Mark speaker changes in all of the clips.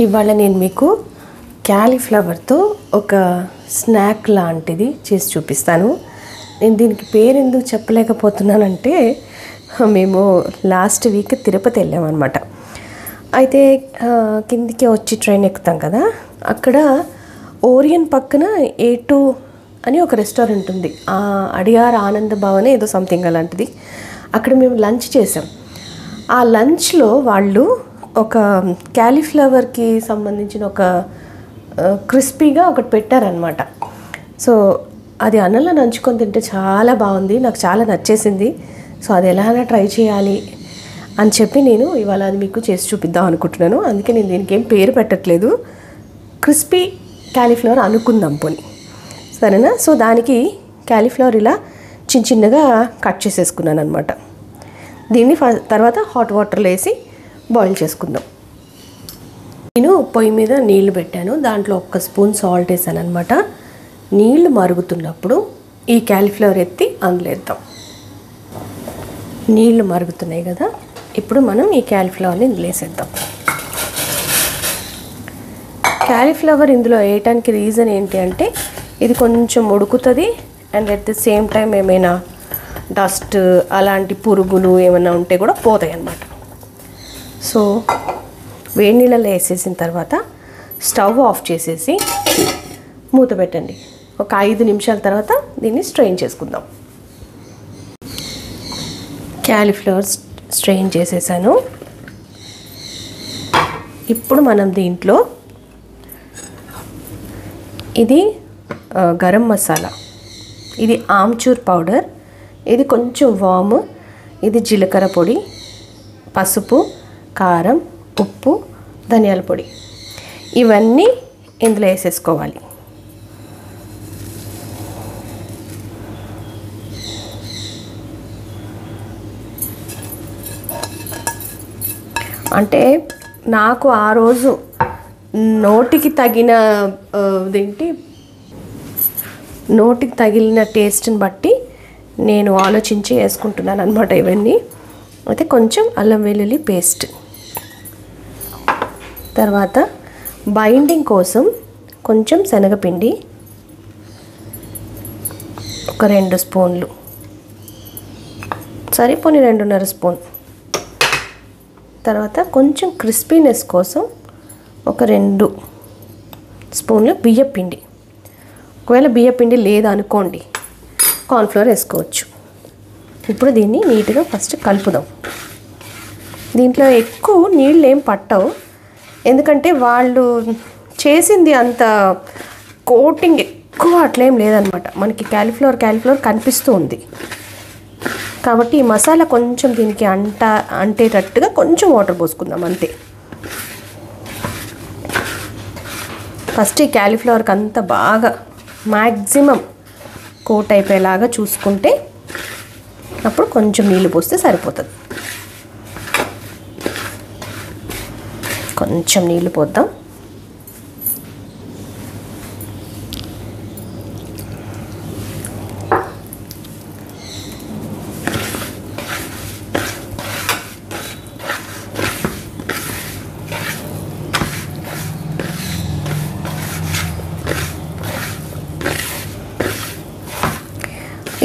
Speaker 1: ఇవాళ నేను మీకు క్యాలీఫ్లవర్తో ఒక స్నాక్ లాంటిది చేసి చూపిస్తాను. నేను దీనికి పేరు ఎందుకు చెప్పలేకపోతున్నానంటే మేము లాస్ట్ వీక్ తిరుపతి వెళ్ళామన్నమాట. అయితే కిందికి వచ్చి ట్రైన్ ఎక్కుతాం కదా, అక్కడ ఓరియన్ పక్కన A2 అని ఒక రెస్టారెంట్ ఉంది. అడియార్ ఆనంద భవన్ ఏదో సంథింగ్ అలాంటిది. అక్కడ మేము లంచ్ చేసాం. ఆ లంచ్లో వాళ్ళు ఒక క్యాలీఫ్లవర్కి సంబంధించిన ఒక క్రిస్పీగా ఒకటి పెట్టారనమాట. సో అది అన్నంలో నంచుకొని తింటే చాలా బాగుంది, నాకు చాలా నచ్చేసింది. సో అది ఎలాగైనా ట్రై చేయాలి అని చెప్పి నేను ఇవాళ అది మీకు చేసి చూపిద్దాం అనుకుంటున్నాను. అందుకే నేను దీనికి ఏం పేరు పెట్టట్లేదు, క్రిస్పీ క్యాలీఫ్లవర్ అనుకుందాం పోని, సరేనా? సో దానికి క్యాలీఫ్లవర్ ఇలా చిన్న చిన్నగా కట్ చేసేసుకున్నాను అనమాట. దీన్ని తర్వాత హాట్ వాటర్లో వేసి బాయిల్ చేసుకుందాం. నేను పొయ్యి మీద నీళ్లు పెట్టాను, దాంట్లో 1 స్పూన్ సాల్ట్ వేసాను అనమాట. నీళ్లు మరుగుతున్నప్పుడు ఈ క్యాలీఫ్లవర్ ఎత్తి అందులో వేద్దాం. నీళ్లు మరుగుతున్నాయి కదా, ఇప్పుడు మనం ఈ క్యాలీఫ్లవర్ని ఇందులో వేసేద్దాం. క్యాలీఫ్లవర్ ఇందులో వేయటానికి రీజన్ ఏంటి అంటే ఇది కొంచెం ఉడుకుతుంది and at the same time ఏమైనా డస్ట్ అలాంటి పురుగులు ఏమైనా ఉంటే కూడా పోతాయి అన్నమాట. సో వేడి నీళ్ళలో వేసేసిన తర్వాత స్టవ్ ఆఫ్ చేసేసి మూత పెట్టండి. ఒక 5 నిమిషాల తర్వాత దీన్ని స్ట్రెయిన్ చేసుకుందాం. క్యాలీఫ్లవర్ స్ట్రెయిన్ చేసేసాను. ఇప్పుడు మనం దీంట్లో ఇది గరం మసాలా, ఇది ఆమ్చూర్ పౌడర్, ఇది కొంచెం వాము, ఇది జీలకర్ర పొడి, పసుపు, కారం, ఉప్పు, ధనియాల పొడి, ఇవన్నీ ఇందులో వేసేసుకోవాలి. అంటే నాకు ఆ రోజు నోటికి తగిలిన టేస్ట్ని బట్టి నేను ఆలోచించి వేసుకుంటున్నాను అనమాట ఇవన్నీ. అయితే కొంచెం అల్లం వెల్లుల్లి పేస్ట్, తర్వాత బైండింగ్ కోసం కొంచెం శనగపిండి ఒక 2 స్పూన్లు, సరిపోని 2.5 స్పూన్, తర్వాత కొంచెం క్రిస్పీనెస్ కోసం ఒక 2 స్పూన్లు బియ్యపిండి. ఒకవేళ బియ్యపిండి లేదనుకోండి కార్న్ఫ్లోర్ వేసుకోవచ్చు. ఇప్పుడు దీన్ని నీట్గా ఫస్ట్ కలుపుదాం. దీంట్లో ఎక్కువ నీళ్ళు ఏం పట్టవు, ఎందుకంటే వాళ్ళు చేసింది అంత కోటింగ్ ఎక్కువ అట్లేం లేదనమాట. మనకి క్యాలీఫ్లవర్ కనిపిస్తూ ఉంది కాబట్టి ఈ మసాలా కొంచెం దీనికి అంటేటట్టుగా కొంచెం వాటర్ పోసుకుందాం అంతే. ఫస్ట్ ఈ క్యాలీఫ్లవర్కి అంతా బాగా మ్యాక్సిమం కోట్ అయిపోయేలాగా చూసుకుంటే అప్పుడు కొంచెం నీళ్ళు పోస్తే సరిపోతుంది. కొంచెం నీళ్ళు పోద్దాం.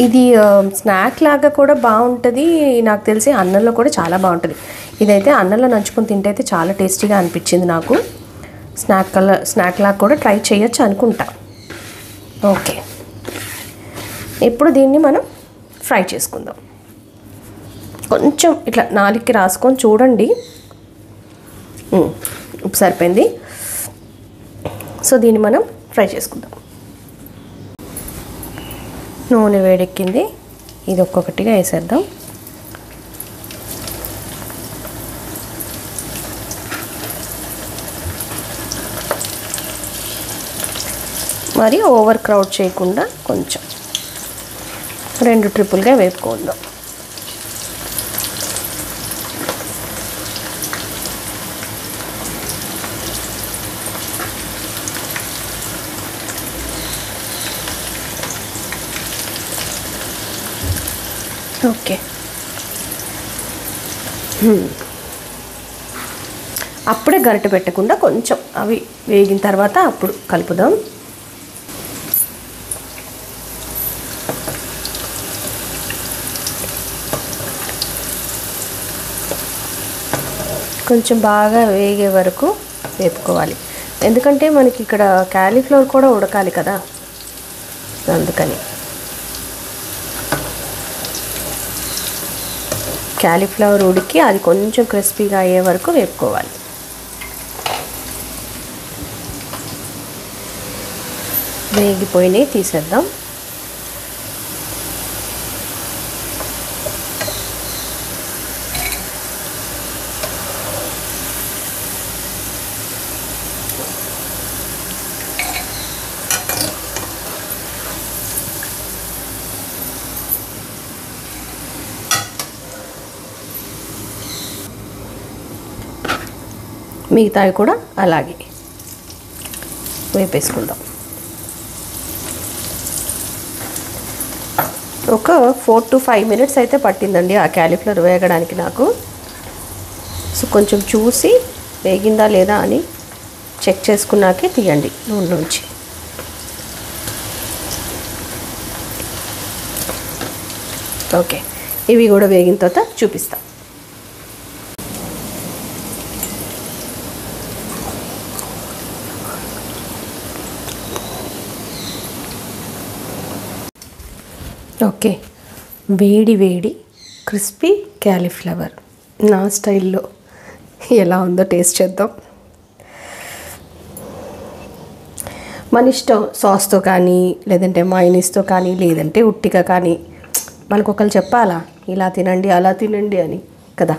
Speaker 1: ఇది స్నాక్ లాగా కూడా బాగుంటుంది, నాకు తెలిసి అన్నంలో కూడా చాలా బాగుంటుంది. ఇదైతే అన్నంలో నంచుకొని తింటే అయితే చాలా టేస్టీగా అనిపించింది నాకు. స్నాక్ లాగా కూడా ట్రై చేయొచ్చు అనుకుంటా. ఓకే, ఇప్పుడు దీన్ని మనం ఫ్రై చేసుకుందాం. కొంచెం ఇట్లా నాలుగుకి రాసుకొని చూడండి, ఉప్పు సరిపోయింది. సో దీన్ని మనం ఫ్రై చేసుకుందాం. నూనె వేడెక్కింది, ఇది ఒక్కొక్కటిగా వేసేద్దాం. మరి ఓవర్ క్రౌడ్ చేయకుండా కొంచెం 2 ట్రిపుల్గా వేపుకుందాం. ఓకే, అప్పుడే గరిటె పెట్టకుండా కొంచెం అవి వేగిన తర్వాత అప్పుడు కలుపుదాం. కొంచెం బాగా వేగే వరకు వేపుకోవాలి, ఎందుకంటే మనకి ఇక్కడ క్యాలీఫ్లవర్ కూడా ఉడకాలి కదా, అందుకని. క్యాలీఫ్లవర్ ఉడికి అది కొంచెం క్రిస్పీగా అయ్యే వరకు వేపుకోవాలి. వేగిపోయినాయి, తీసేద్దాం. మిగతావి కూడా అలాగే వేపేసుకుందాం. ఒక 4 to 5 minutes అయితే పట్టిందండి ఆ క్యాలీఫ్లవర్ వేగడానికి నాకు. సో కొంచెం చూసి వేగిందా లేదా అని చెక్ చేసుకున్నాకే తీయండి నూనె నుంచి. ఓకే, ఇవి కూడా వేగిన తర్వాత చూపిస్తాం. ఓకే, వేడి వేడి క్రిస్పీ క్యాలీఫ్లవర్ నా స్టైల్లో ఎలా ఉందో టేస్ట్ చేద్దాం. మన ఇష్టం, సాస్తో కానీ లేదంటే మైనీస్తో కానీ లేదంటే ఉట్టిగా కానీ. మనకు ఒకళ్ళు చెప్పాలా ఇలా తినండి అలా తినండి అని కదా.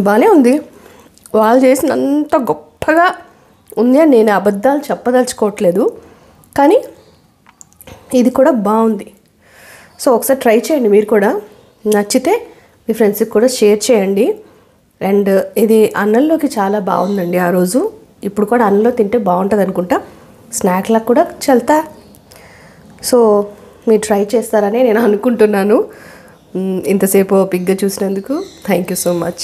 Speaker 1: బాగానే ఉంది. వాళ్ళు చేసినంత గొప్పగా ఉంది అని నేను అబద్ధాలు చెప్పదలుచుకోవట్లేదు, కానీ ఇది కూడా బాగుంది. సో ఒకసారి ట్రై చేయండి మీరు కూడా, నచ్చితే మీ ఫ్రెండ్స్కి కూడా షేర్ చేయండి. అండ్ ఇది అన్నంలోకి చాలా బాగుందండి ఆ రోజు. ఇప్పుడు కూడా అన్నంలో తింటే బాగుంటుంది అనుకుంటా, స్నాక్లకు కూడా చల్తా. సో మీరు ట్రై చేస్తారని నేను అనుకుంటున్నాను. ఇంతసేపు ఓపిక్గా చూసినందుకు థ్యాంక్ యూ సో మచ్.